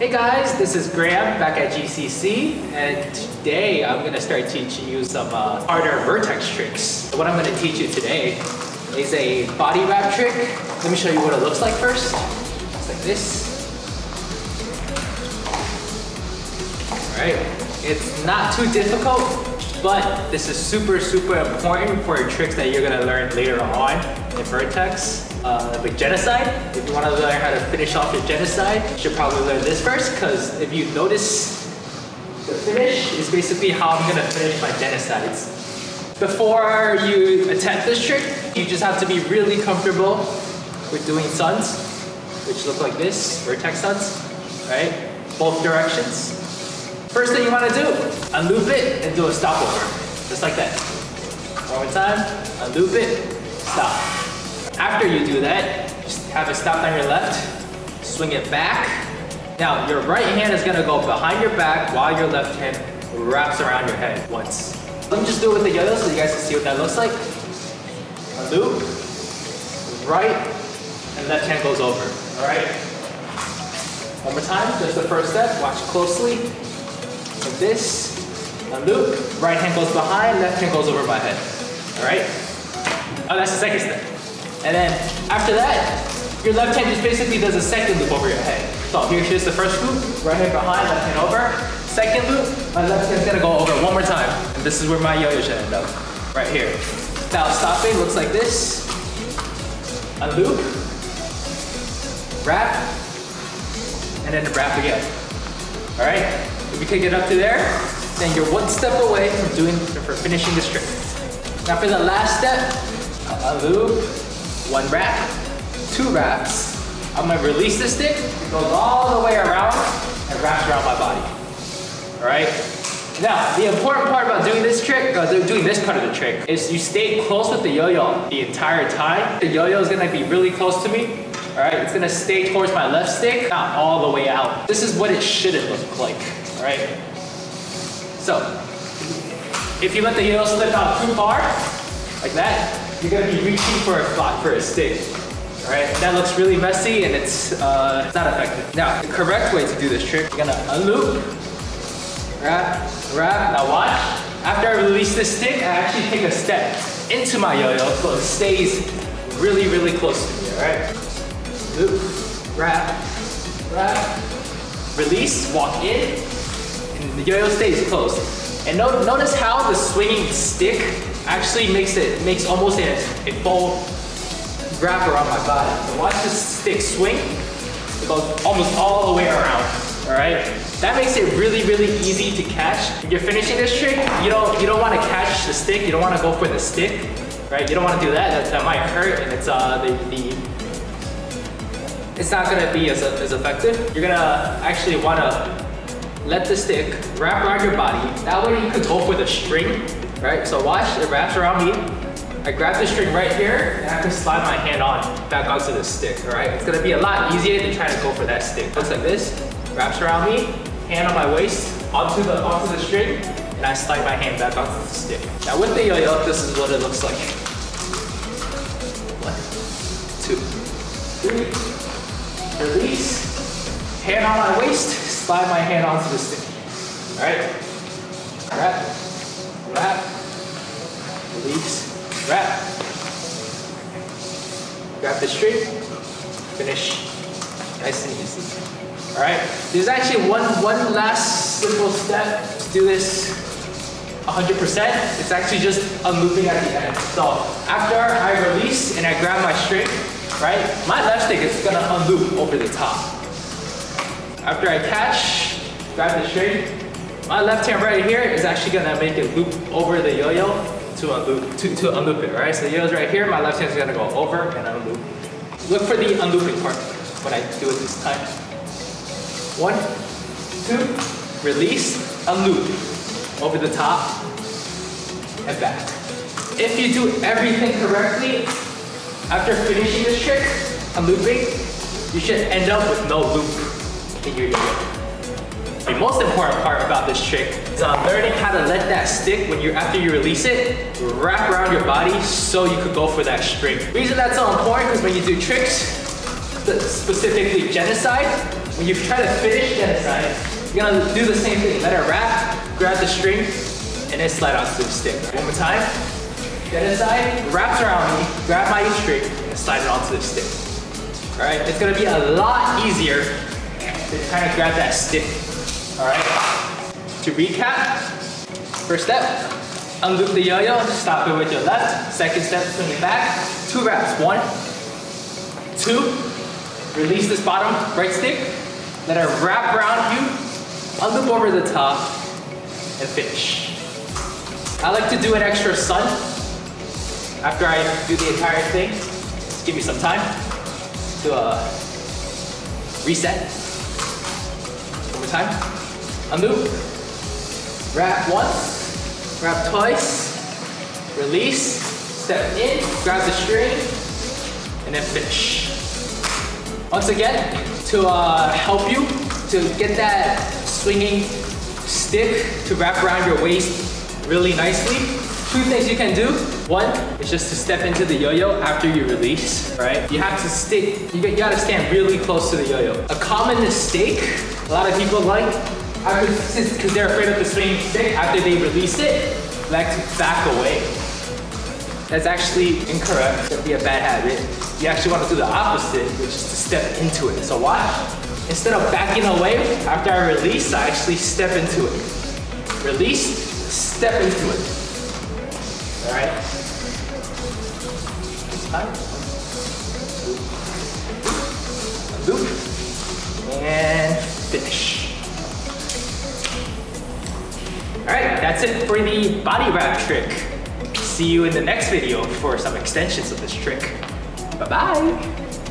Hey guys, this is Graham back at GCC, and today I'm going to start teaching you some harder Vertax tricks. What I'm going to teach you today is a body wrap trick. Let me show you what it looks like first. It's like this. Alright, it's not too difficult, but this is super important for tricks that you're going to learn later on in Vertax. Like genocide, if you want to learn how to finish off your genocide, you should probably learn this first, because if you notice, the finish is basically how I'm going to finish my genocides. Before you attempt this trick, you just have to be really comfortable with doing suns, which look like this, Vertax suns, right? Both directions. First thing you want to do, unloop it and do a stopover, just like that. One more time, unloop it, stop. After you do that, just have it stop on your left, swing it back. Now, your right hand is gonna go behind your back while your left hand wraps around your head once. Let me just do it with the yo-yo so you guys can see what that looks like. A loop, right, and left hand goes over, all right? One more time, just the first step, watch closely. Like this, a loop, right hand goes behind, left hand goes over my head, all right? Oh, that's the second step. And then after that, your left hand just basically does a second loop over your head. So here's the first loop, right hand behind, left hand over. Second loop, my left hand's gonna go over one more time. And this is where my yo-yo should end up, right here. Now stopping looks like this. A loop, wrap, and then wrap again. All right, if you can get up to there, then you're one step away from finishing this trick. Now for the last step, a loop, one wrap, two wraps. I'm gonna release the stick, it goes all the way around and wraps around my body. All right? Now, the important part about doing this trick, doing this part of the trick, is you stay close with the yo-yo the entire time. The yo-yo is gonna be really close to me. All right, it's gonna stay towards my left stick, not all the way out. This is what it shouldn't look like, all right? So, if you let the yo-yo slip out too far, like that, you're gonna be reaching for a stick. All right, that looks really messy and it's not effective. Now, the correct way to do this trick, you're gonna unloop, wrap, wrap. Now watch, after I release this stick, I actually take a step into my yo-yo so it stays really close to me, all right? Loop, wrap, wrap, release, walk in, and the yo-yo stays close. And notice how the swinging stick actually makes almost a full wrap around my body. So watch this stick swing. It goes almost all the way around, all right? That makes it really easy to catch. When you're finishing this trick, you don't want to catch the stick. You don't want to go for the stick, right? You don't want to do that. That might hurt, and it's not gonna be as effective. You're gonna actually want to let the stick wrap around your body. That way you could go for the string. Right, so watch, it wraps around me. I grab the string right here, and I can slide my hand back onto the stick, all right? It's gonna be a lot easier than trying to go for that stick. Looks like this, wraps around me, hand on my waist, onto the string, and I slide my hand back onto the stick. Now with the yo-yo, this is what it looks like. 1, 2, 3, release, hand on my waist, slide my hand onto the stick, all right? Wrap. Wrap, release, wrap. Grab the string, finish, nice and easy. All right, there's actually one last simple step to do this 100%. It's actually just unlooping at the end. So after I release and I grab my string, right, my left stick is gonna unloop over the top. After I catch, grab the string, my left hand right here is actually gonna make it loop over the yo-yo to unloop it, right? So the yo-yo's right here, my left hand's gonna go over and unloop. Look for the unlooping part when I do it this time. 1, 2, release, unloop, over the top, and back. If you do everything correctly, after finishing this trick, unlooping, you should end up with no loop in your yo-yo. The most important part about this trick is learning how to let that stick, after you release it, wrap around your body so you could go for that string. The reason that's so important is when you do tricks, specifically genocide, when you try to finish the other side, you're gonna do the same thing. Let it wrap, grab the string, and then slide onto the stick. One more time. The other side, wraps around me, grab my string, and slide it onto the stick. All right, it's gonna be a lot easier to kind of grab that stick. All right, to recap, first step, unloop the yo-yo, stop it with your left. Second step, swing it back. 2 reps, 1, 2, release this bottom right stick, let it wrap around you, unloop over the top, and finish. I like to do an extra sun after I do the entire thing. Just give me some time to reset. One more time. Unloop. Wrap once. Wrap twice. Release. Step in. Grab the string. And then finish. Once again, to help you to get that swinging stick to wrap around your waist really nicely, 2 things you can do. 1 is just to step into the yo-yo after you release, right? You have to stick, you gotta stand really close to the yo-yo. A common mistake a lot of people like, because they're afraid of the swinging stick, after they release it, like to back away. That's actually incorrect. That'd be a bad habit. You actually want to do the opposite, which is to step into it. So watch. Instead of backing away, after I release, I actually step into it. Release, step into it. All right. This time. Loop. And finish. All right, that's it for the body wrap trick. See you in the next video for some extensions of this trick. Bye-bye.